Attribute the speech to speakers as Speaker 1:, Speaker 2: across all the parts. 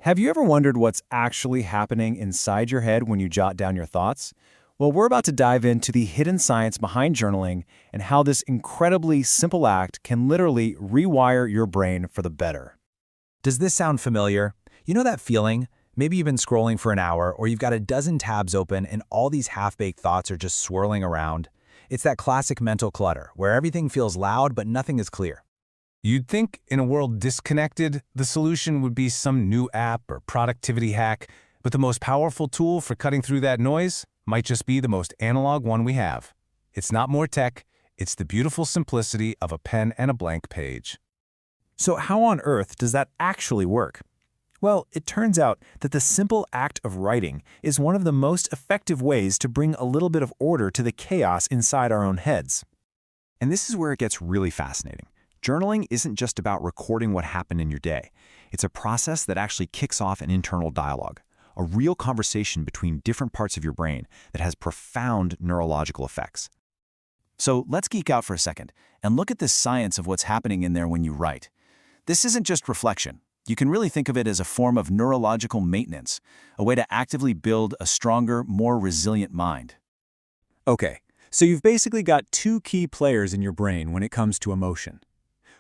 Speaker 1: Have you ever wondered what's actually happening inside your head when you jot down your thoughts? Well, we're about to dive into the hidden science behind journaling and how this incredibly simple act can literally rewire your brain for the better.
Speaker 2: Does this sound familiar? You know that feeling? Maybe you've been scrolling for an hour or you've got a dozen tabs open and all these half-baked thoughts are just swirling around. It's that classic mental clutter where everything feels loud but nothing is clear.
Speaker 3: You'd think in a world disconnected, the solution would be some new app or productivity hack, but the most powerful tool for cutting through that noise might just be the most analog one we have. It's not more tech, it's the beautiful simplicity of a pen and a blank page.
Speaker 1: So how on earth does that actually work? Well, it turns out that the simple act of writing is one of the most effective ways to bring a little bit of order to the chaos inside our own heads.
Speaker 4: And this is where it gets really fascinating. Journaling isn't just about recording what happened in your day. It's a process that actually kicks off an internal dialogue, a real conversation between different parts of your brain that has profound neurological effects. So let's geek out for a second and look at the science of what's happening in there when you write. This isn't just reflection. You can really think of it as a form of neurological maintenance, a way to actively build a stronger, more resilient mind.
Speaker 1: Okay, so you've basically got two key players in your brain when it comes to emotion.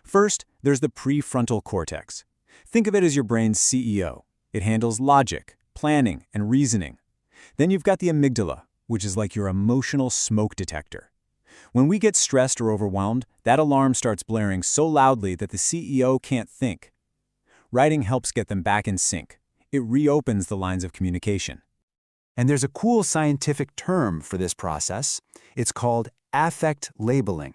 Speaker 1: First, there's the prefrontal cortex. Think of it as your brain's CEO. It handles logic, planning, and reasoning. Then you've got the amygdala, which is like your emotional smoke detector. When we get stressed or overwhelmed, that alarm starts blaring so loudly that the CEO can't think. Writing helps get them back in sync. It reopens the lines of communication.
Speaker 4: And there's a cool scientific term for this process. It's called affect labeling.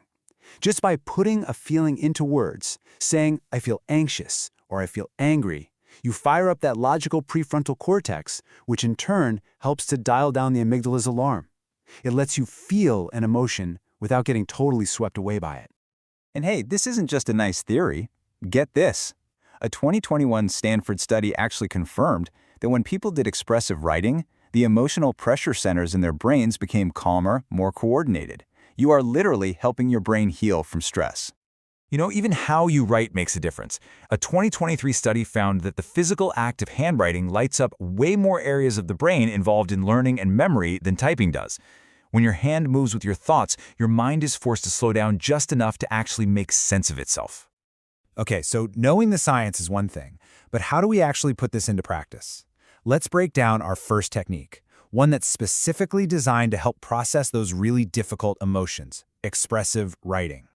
Speaker 4: Just by putting a feeling into words, saying, I feel anxious or I feel angry, you fire up that logical prefrontal cortex, which in turn helps to dial down the amygdala's alarm. It lets you feel an emotion without getting totally swept away by it.
Speaker 5: And hey, this isn't just a nice theory. Get this. A 2021 Stanford study actually confirmed that when people did expressive writing, the emotional pressure centers in their brains became calmer, more coordinated. You are literally helping your brain heal from stress.
Speaker 2: You know, even how you write makes a difference. A 2023 study found that the physical act of handwriting lights up way more areas of the brain involved in learning and memory than typing does. When your hand moves with your thoughts, your mind is forced to slow down just enough to actually make sense of itself.
Speaker 1: Okay, so knowing the science is one thing, but how do we actually put this into practice? Let's break down our first technique, one that's specifically designed to help process those really difficult emotions, expressive writing.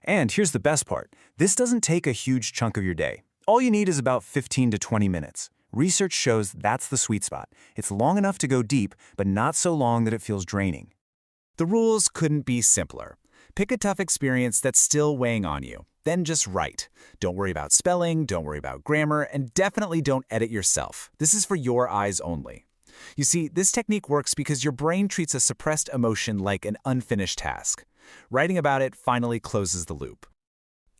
Speaker 1: And here's the best part. This doesn't take a huge chunk of your day. All you need is about 15 to 20 minutes. Research shows that's the sweet spot. It's long enough to go deep, but not so long that it feels draining. The rules couldn't be simpler. Pick a tough experience that's still weighing on you. Then just write. Don't worry about spelling, don't worry about grammar, and definitely don't edit yourself. This is for your eyes only. You see, this technique works because your brain treats a suppressed emotion like an unfinished task. Writing about it finally closes the loop.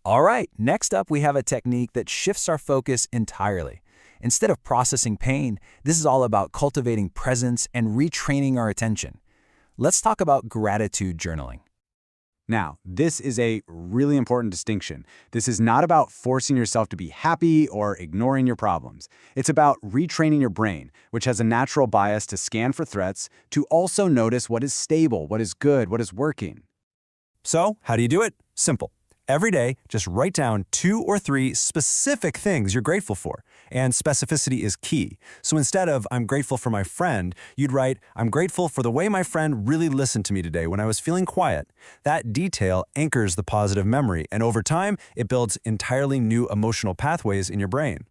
Speaker 1: All right, next up we have a technique that shifts our focus entirely. Instead of processing pain, this is all about cultivating presence and retraining our attention. Let's talk about gratitude journaling.
Speaker 4: Now, this is a really important distinction. This is not about forcing yourself to be happy or ignoring your problems. It's about retraining your brain, which has a natural bias to scan for threats, to also notice what is stable, what is good, what is working.
Speaker 1: So, how do you do it? Simple. Every day, just write down 2 or 3 specific things you're grateful for. And specificity is key. So instead of, I'm grateful for my friend, you'd write, I'm grateful for the way my friend really listened to me today when I was feeling quiet. That detail anchors the positive memory, and over time, it builds entirely new emotional pathways in your brain.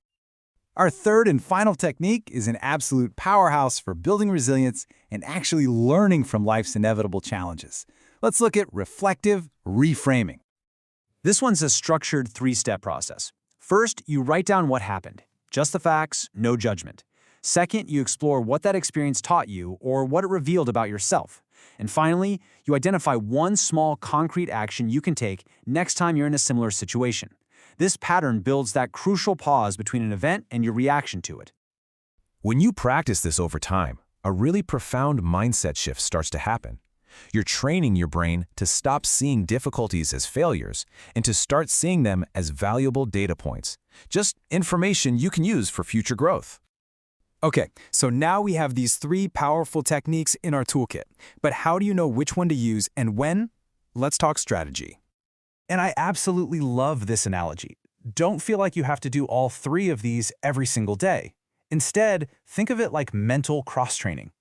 Speaker 1: Our third and final technique is an absolute powerhouse for building resilience and actually learning from life's inevitable challenges. Let's look at reflective reframing. This one's a structured 3-step process. First, you write down what happened. Just the facts, no judgment. Second, you explore what that experience taught you or what it revealed about yourself. And finally, you identify one small concrete action you can take next time you're in a similar situation. This pattern builds that crucial pause between an event and your reaction to it.
Speaker 3: When you practice this over time, a really profound mindset shift starts to happen.
Speaker 1: You're training your brain to stop seeing difficulties as failures and to start seeing them as valuable data points, just information you can use for future growth. Okay, so now we have these 3 powerful techniques in our toolkit. But how do you know which one to use and when? Let's talk strategy.
Speaker 3: And I absolutely love this analogy. Don't feel like you have to do all 3 of these every single day. Instead, think of it like mental cross-training.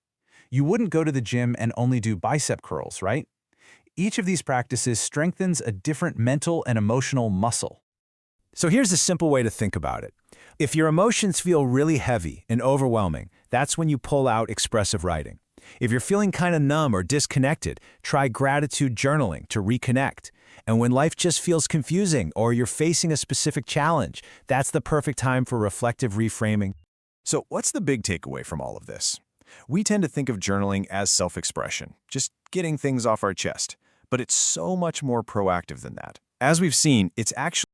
Speaker 3: You wouldn't go to the gym and only do bicep curls, right? Each of these practices strengthens a different mental and emotional muscle.
Speaker 1: So here's a simple way to think about it. If your emotions feel really heavy and overwhelming, that's when you pull out expressive writing. If you're feeling kind of numb or disconnected, try gratitude journaling to reconnect. And when life just feels confusing or you're facing a specific challenge, that's the perfect time for reflective reframing.
Speaker 6: So what's the big takeaway from all of this? We tend to think of journaling as self-expression, just getting things off our chest. But it's so much more proactive than that. As we've seen, it's actually